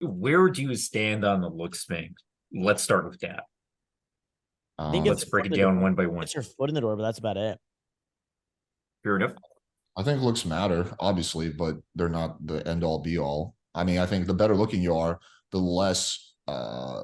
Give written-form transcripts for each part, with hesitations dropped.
where do you stand on the looks thing? Let's start with that. I think it's Let's your break foot it in the down door. one by one. It's your foot in the door, but that's about it. Fair enough. I think looks matter, obviously, but they're not the end all be all. I mean, I think the better looking you are, the less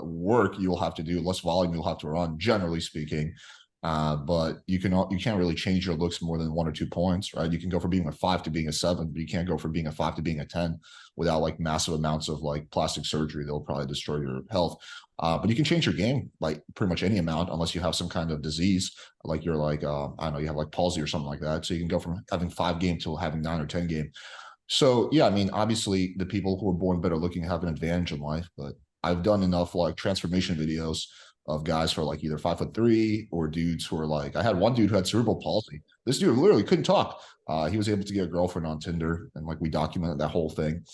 work you'll have to do, less volume you'll have to run, generally speaking. But you can't really change your looks more than 1 or 2 points, right? You can go from being a 5 to being a 7, but you can't go from being a 5 to being a 10 without like massive amounts of like plastic surgery. They'll probably destroy your health. But you can change your game like pretty much any amount unless you have some kind of disease, like you're like I don't know, you have like palsy or something like that. So you can go from having 5 game to having 9 or 10 game. So yeah, I mean, obviously the people who are born better looking have an advantage in life, but I've done enough like transformation videos of guys who are like either 5'3" or dudes who are like, I had one dude who had cerebral palsy. This dude literally couldn't talk. He was able to get a girlfriend on Tinder, and like we documented that whole thing.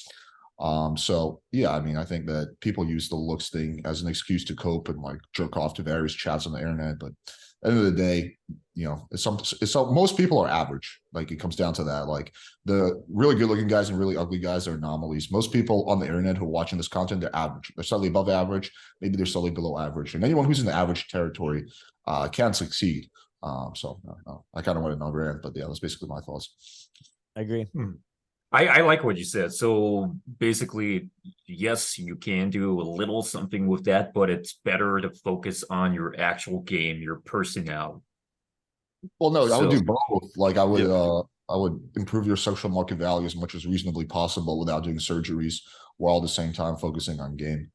So yeah, I mean, I think that people use the looks thing as an excuse to cope and like jerk off to various chats on the internet. But at the end of the day, most people are average. Like it comes down to that. Like the really good looking guys and really ugly guys are anomalies. Most people on the internet who are watching this content, they're average. They're slightly above average. Maybe they're slightly below average. And anyone who's in the average territory can succeed. No, I kind of went another rant, but yeah, that's basically my thoughts. I agree. I like what you said. So basically, yes, you can do a little something with that, but it's better to focus on your actual game, your personnel. Well, no, I would So do both. Like yeah. I would improve your social market value as much as reasonably possible without doing surgeries, while at the same time focusing on game.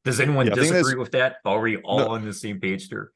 Does anyone Yeah, I think disagree with that? Are we all no, on the same page there?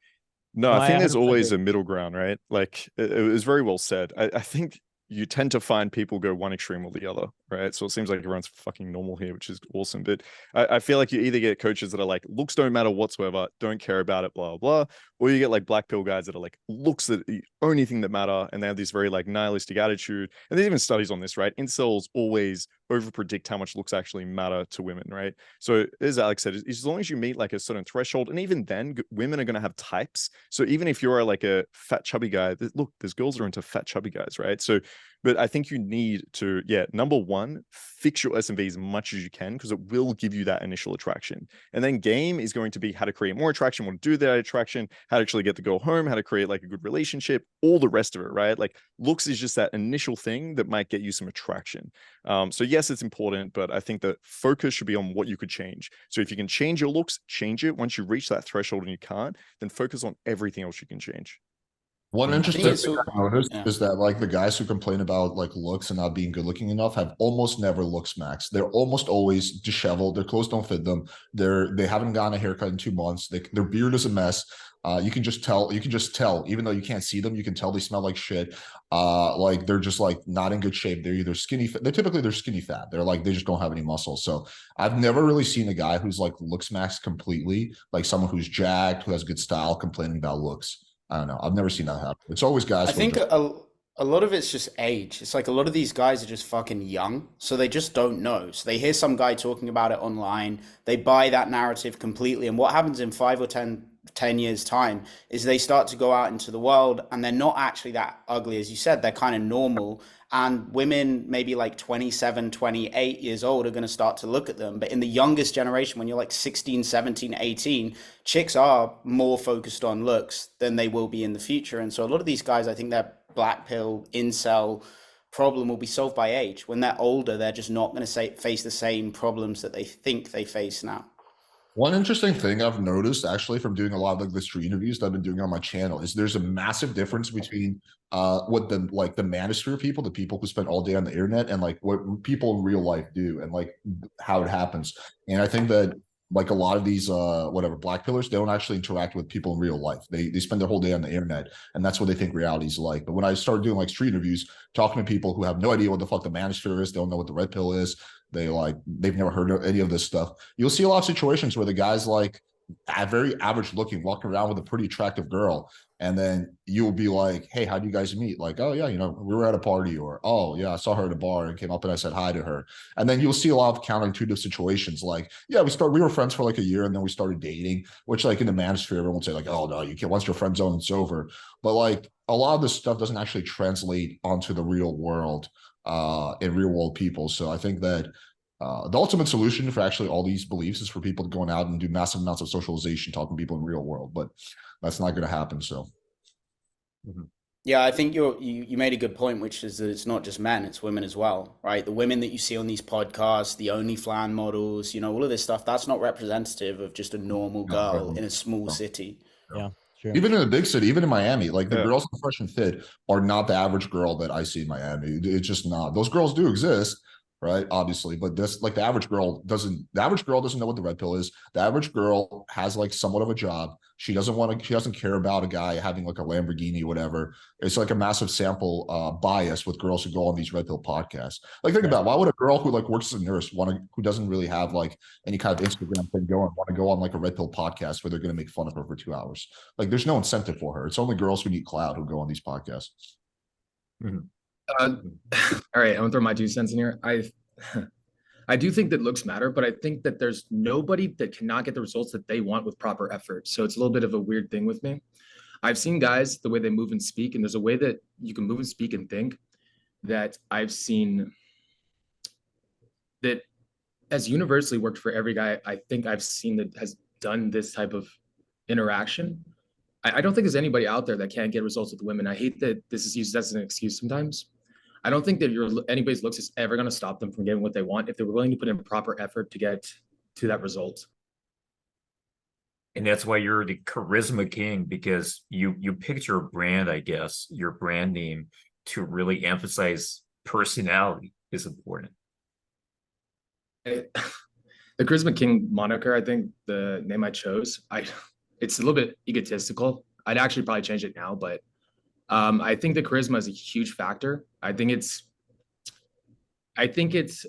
no, No, I I think there's 100% always agree. a middle ground, right? Like it was very well said. I think you tend to find people go one extreme or the other, right? So it seems like everyone's fucking normal here, which is awesome. But I feel like you either get coaches that are like, looks don't matter whatsoever, don't care about it, blah, blah, or you get like black pill guys that are like, looks that the only thing that matter. And they have this very like nihilistic attitude. And there's even studies on this, right? Incels always overpredict how much looks actually matter to women, right? So as Alex said, as long as you meet like a certain threshold, and even then, women are going to have types. So even if you're like a fat chubby guy, look, there's girls that are into fat chubby guys, right? So but I think you need to, yeah, number one, fix your SMV as much as you can because it will give you that initial attraction. And then game is going to be how to create more attraction, what to do that attraction, how to actually get the girl home, how to create like a good relationship, all the rest of it, right? Like looks is just that initial thing that might get you some attraction. So yes, it's important, but I think the focus should be on what you could change. So if you can change your looks, change it. Once you reach that threshold and you can't, then focus on everything else you can change. One Mhm. I think interesting it's thing all, I've noticed yeah. is that like the guys who complain about like looks and not being good looking enough have almost never looks max. They're almost always disheveled. Their clothes don't fit them. They haven't gotten a haircut in 2 months. Their beard is a mess. You can just tell. You can just tell, even though you can't see them. You can tell they smell like shit. Like they're just like not in good shape. They're either skinny. They're skinny fat. They're like they just don't have any muscle. So I've never really seen a guy who's like looks max completely, like someone who's jacked, who has good style, complaining about looks. I don't know. I've never seen that happen. It's always guys I who are think just a lot of it's just age. It's like a lot of these guys are just fucking young, so they just don't know. So they hear some guy talking about it online, they buy that narrative completely, and what happens in 5 or 10 years time is they start to go out into the world and they're not actually that ugly as you said, they're kind of normal, and women maybe like 27, 28 years old are going to start to look at them. But in the youngest generation, when you're like 16, 17, 18, chicks are more focused on looks than they will be in the future. And so a lot of these guys, I think their black pill incel problem will be solved by age. When they're older, they're just not going to face the same problems that they think they face now. one interesting thing I've noticed actually from doing a lot of like the street interviews that I've been doing on my channel is there's a massive difference between what the manosphere people, the people who spend all day on the internet, and like what people in real life do and like how it happens. And I think that like a lot of these whatever black pillars, they don't actually interact with people in real life. They spend their whole day on the internet, and that's what they think reality is like. But when I started doing like street interviews, talking to people who have no idea what the fuck the manosphere is, they don't know what the red pill is, they've never heard of any of this stuff. You'll see a lot of situations where the guy's like very average looking, walking around with a pretty attractive girl, and then you'll be like, "Hey, how do you guys meet?" Like, "Oh yeah, we were at a party," or "Oh yeah, I saw her at a bar and came up and I said hi to her." And then you'll see a lot of counterintuitive situations, like, "Yeah, we were friends for like a year and then we started dating," which like in the manosphere, everyone would say like, "Oh no, you can't. Once your friend zone, it's over." But like a lot of this stuff doesn't actually translate onto the real world in real world people. So I think that The ultimate solution for actually all these beliefs is for people to go out and do massive amounts of socialization, talking to people in real world, but that's not going to happen. So, Yeah, I think you made a good point, which is that it's not just men, it's women as well, right? The women that you see on these podcasts, the OnlyFans models, all of this stuff, that's not representative of just a normal girl in a small city. Yeah, sure. even in a big city, even in Miami, like the Yeah. girls in Fresh and Fit are not the average girl that I see in Miami. It's just not. Those girls do exist, right? Obviously, but this like the average girl doesn't. The average girl doesn't know what the red pill is. The average girl has like somewhat of a job. She doesn't want to. She doesn't care about a guy having like a Lamborghini, whatever. It's like a massive sample bias with girls who go on these red pill podcasts. Like think about it, why would a girl who like works as a nurse who doesn't really have like any kind of Instagram thing going want to go on like a red pill podcast where they're going to make fun of her for 2 hours? Like there's no incentive for her. It's only girls who need clout who go on these podcasts. All right, I'm gonna throw my 2 cents in here. I do think that looks matter, but I think that there's nobody that cannot get the results that they want with proper effort. So it's a little bit of a weird thing with me. I've seen guys, the way they move and speak, and there's a way that you can move and speak and think that I've seen that has universally worked for every guy I think I've seen that has done this type of interaction. I don't think there's anybody out there that can't get results with women. I hate that this is used as an excuse sometimes. I don't think that anybody's looks is ever going to stop them from getting what they want if they were willing to put in proper effort to get to that result. And that's why you're the charisma king, because you picked your brand, I guess, your brand name to really emphasize personality is important. The charisma king moniker, I think the name I chose, it's a little bit egotistical. I'd actually probably change it now, but I think the charisma is a huge factor. I think it's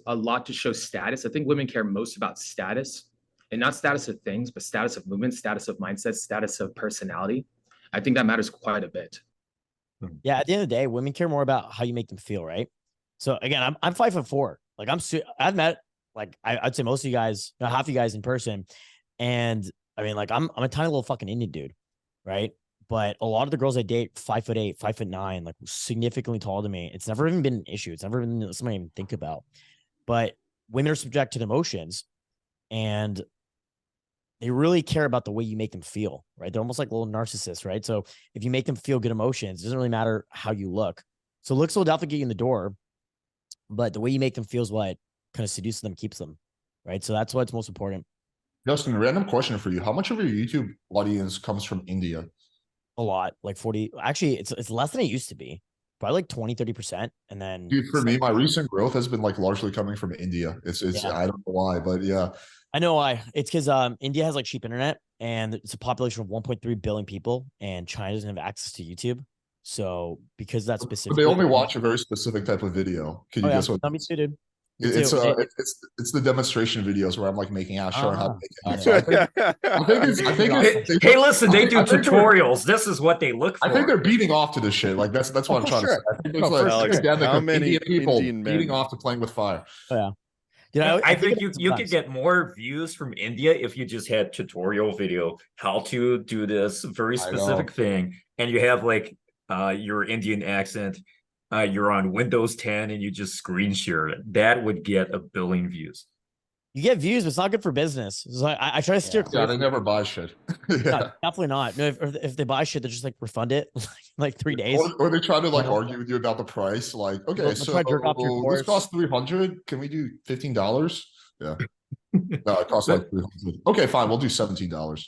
a lot to show status. I think women care most about status, and not status of things, but status of movement, status of mindset, status of personality. I think that matters quite a bit. Yeah, at the end of the day, women care more about how you make them feel, right? So again, I'm 5'4". Like I've met like I'd say most of you guys, half you guys in person, and I mean like I'm a tiny little fucking Indian dude, right? But a lot of the girls I date, 5'8", 5'9", like significantly taller than me. It's never even been an issue. It's never been something I even think about. But women are subject to their emotions, and they really care about the way you make them feel, right? They're almost like little narcissists, right? So if you make them feel good emotions, it doesn't really matter how you look. So looks will definitely get you in the door, but the way you make them feel is what kind of seduces them, keeps them, right? So that's what's most important. Justin, random question for you. How much of your YouTube audience comes from India? A lot, like 40. Actually, it's less than it used to be. Probably like 20-30%. And then Dude, for me, my recent growth has been like largely coming from India. It's Yeah. I don't know why, but yeah. I know why. It's because India has like cheap internet, and it's a population of 1.3 billion people, and China doesn't have access to YouTube. So because that's But specific, they only watch a very specific type of video. Can you guess what? Me too, dude. Me It's too. it's the demonstration videos where I'm like making out, showing how to make it. got So it. I think Hey, listen, they do I think they're- tutorials. This is what they look for. I think they're beating off to this shit. Like that's what I'm for trying to sure. say. I think No, there's for like sure. a pandemic How of many Indian people Indian men- beating off to Playing with Fire. I think about you could sometimes. get more views from India if you just had tutorial video how to do this very I specific know. thing, and you have like your Indian accent, you're on Windows 10 and you just screen share it. That would get 1 billion views. You get views, but it's not good for business. So I try to steer clear. Yeah, they never buy shit. No, Yeah. definitely not. No, if they buy shit, they just like refund it like 3 days. Or they try to like Yeah. argue with you about the price. Like, okay, They'll so try to jerk off to your this course. costs 300. Can we do $15? Yeah. No, it costs like 300. Okay, fine. We'll do $17.